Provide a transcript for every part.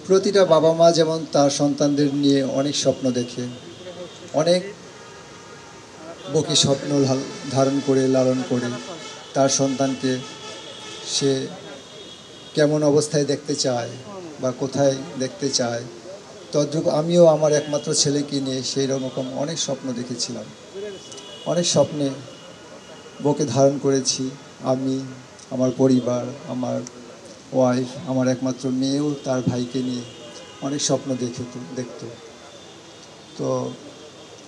প্রতিটা বাবা মা যেমন তার সন্তানদের নিয়ে অনেক স্বপ্ন দেখে, অনেক বুকে স্বপ্ন ধারণ করে লালন করে তার সন্তানকে সে কেমন অবস্থায় দেখতে চায় বা কোথায় দেখতে চায়, তদ্রূপ আমিও আমার একমাত্র ছেলেকে নিয়ে সেই রকম অনেক স্বপ্ন দেখেছিলাম। অনেক স্বপ্নে বুকে ধারণ করেছি। আমি, আমার পরিবার, আমার ওয়াইফ, আমার একমাত্র মেয়েও তার ভাইকে নিয়ে অনেক স্বপ্ন দেখত। তো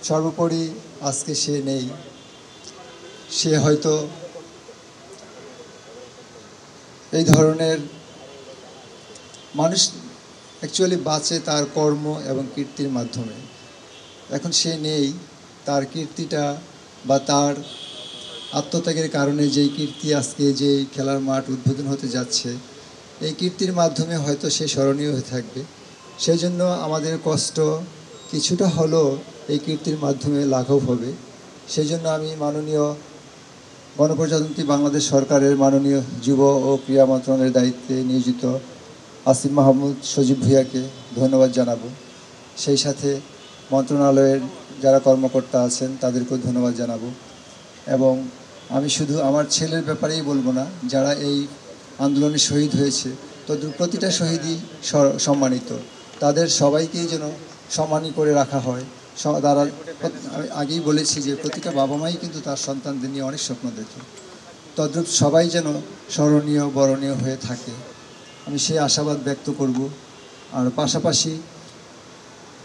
সর্বোপরি আজকে সে নেই। সে হয়তো এই ধরনের মানুষ অ্যাকচুয়ালি বাঁচে তার কর্ম এবং কীর্তির মাধ্যমে। এখন সে নেই, তার কীর্তিটা বা তার আত্মত্যাগের কারণে যেই কীর্তি আজকে যেই খেলার মাঠ উদ্বোধন হতে যাচ্ছে, এই কীর্তির মাধ্যমে হয়তো সে স্মরণীয় হয়ে থাকবে। সেই জন্য আমাদের কষ্ট কিছুটা হলেও এই কীর্তির মাধ্যমে লাঘব হবে। সেই জন্য আমি মাননীয় গণপ্রজাতন্ত্রী বাংলাদেশ সরকারের মাননীয় যুব ও ক্রীড়া মন্ত্রণালয়ের দায়িত্বে নিয়োজিত আসিফ মাহমুদ সজীব ভূঁইয়াকে ধন্যবাদ জানাবো। সেই সাথে মন্ত্রণালয়ের যারা কর্মকর্তা আছেন তাদেরকেও ধন্যবাদ জানাবো। এবং আমি শুধু আমার ছেলের ব্যাপারেই বলবো না, যারা এই আন্দোলনে শহীদ হয়েছে তদ্রূপ প্রতিটা শহীদই সম্মানিত, তাদের সবাইকেই যেন সম্মানী করে রাখা হয়। তারা, আমি আগেই বলেছি যে প্রতিটা বাবা মাই কিন্তু তার সন্তানদের নিয়ে অনেক স্বপ্ন দেখে, তদ্রূপ সবাই যেন স্মরণীয় বরণীয় হয়ে থাকে, আমি সেই আশাবাদ ব্যক্ত করব। আর পাশাপাশি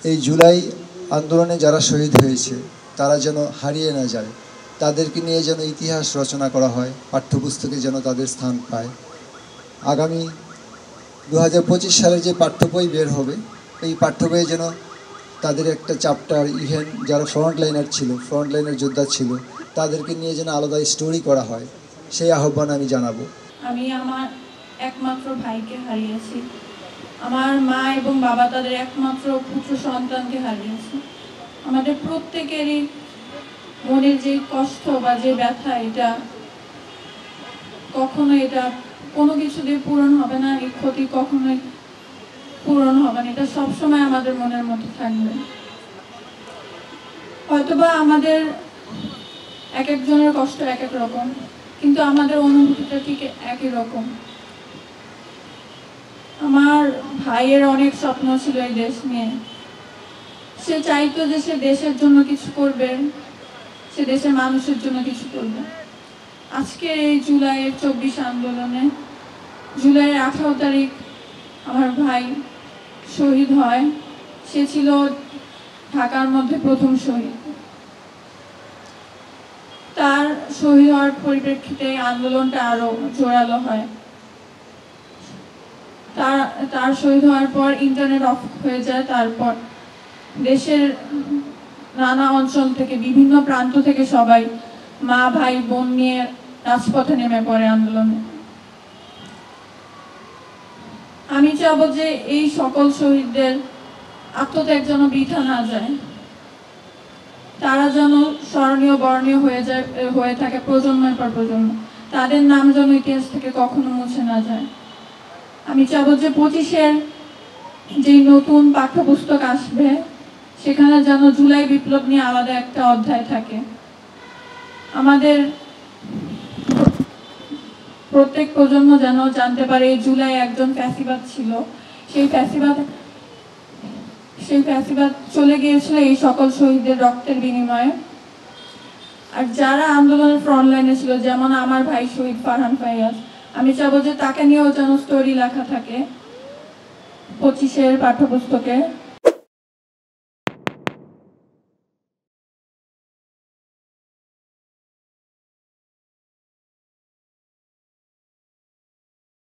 এই জুলাই আন্দোলনে যারা শহীদ হয়েছে তারা যেন হারিয়ে না যায়, তাদেরকে নিয়ে যেন ইতিহাস রচনা করা হয়, পাঠ্যপুস্তকে যেন তাদের স্থান পায়। আগামী 2025 সালে যে পাঠ্য বই বের হবে, এই পাঠ্য বইয়ে যেন তাদের একটা চ্যাপ্টার, ইভেন যারা ফ্রন্ট লাইনের যোদ্ধা ছিল, তাদেরকে নিয়ে যেন আলাদা স্টোরি করা হয়, সেই আহ্বান আমি জানাবো। আমি আমার একমাত্র ভাইকে হারিয়েছি, আমার মা এবং বাবা তাদের একমাত্র পুত্র সন্তানকে হারিয়েছে। আমাদের প্রত্যেকেরই মনের যে কষ্ট বা যে ব্যথা, এটা কখনো এটা কোনো কিছু দিয়ে পূরণ হবে না, এই ক্ষতি কখনোই পূরণ হবে না, এটা সবসময় আমাদের মনের মধ্যে থাকবে। হয়তোবা আমাদের এক একজনের কষ্ট এক এক রকম, কিন্তু আমাদের অনুভূতিটা ঠিক একই রকম। আমার ভাইয়ের অনেক স্বপ্ন ছিল এই দেশ নিয়ে, সে চাইতো যে সে দেশের জন্য কিছু করবে, সে দেশের মানুষের জন্য কিছু করবে। আজকে এই জুলাইয়ের 24 আন্দোলনে জুলাইয়ের 18 তারিখ আমার ভাই শহীদ হয়। সে ছিল ঢাকার মধ্যে প্রথম শহীদ। তার শহীদ হওয়ার পরিপ্রেক্ষিতে আন্দোলনটা আরো জোরালো হয়। তার শহীদ হওয়ার পর ইন্টারনেট অফ হয়ে যায়। তারপর দেশের নানা অঞ্চল থেকে, বিভিন্ন প্রান্ত থেকে সবাই মা ভাই বোন নিয়ে রাজপথে নেমে পড়ে আন্দোলনে। আমি চাবো যে এই সকল শহীদদের আত্মত্যাগ যেন বৃথা না যায়, তারা যেন স্মরণীয় বরণীয় হয়ে থাকে প্রজন্মের পর প্রজন্ম, তাদের নাম যেন ইতিহাস থেকে কখনো মুছে না যায়। আমি চাবো যে 25-এর যে নতুন পাঠ্যপুস্তক আসবে সেখানে যেন জুলাই বিপ্লব নিয়ে আলাদা একটা অধ্যায় থাকে। আমাদের প্রত্যেক প্রজন্ম যেন জানতে পারে এই জুলাই একজন ফ্যাসিবাদ ছিল, সেই ফ্যাসিবাদ চলে গিয়েছিল এই সকল শহীদদের রক্তের বিনিময়ে। আর যারা আন্দোলনের ফ্রন্ট লাইনে ছিল, যেমন আমার ভাই শহীদ ফারহান ফাইয়াজ, আমি চাবো যে তাকে নিয়েও যেন স্টোরি লেখা থাকে 25-এর পাঠ্যপুস্তকে।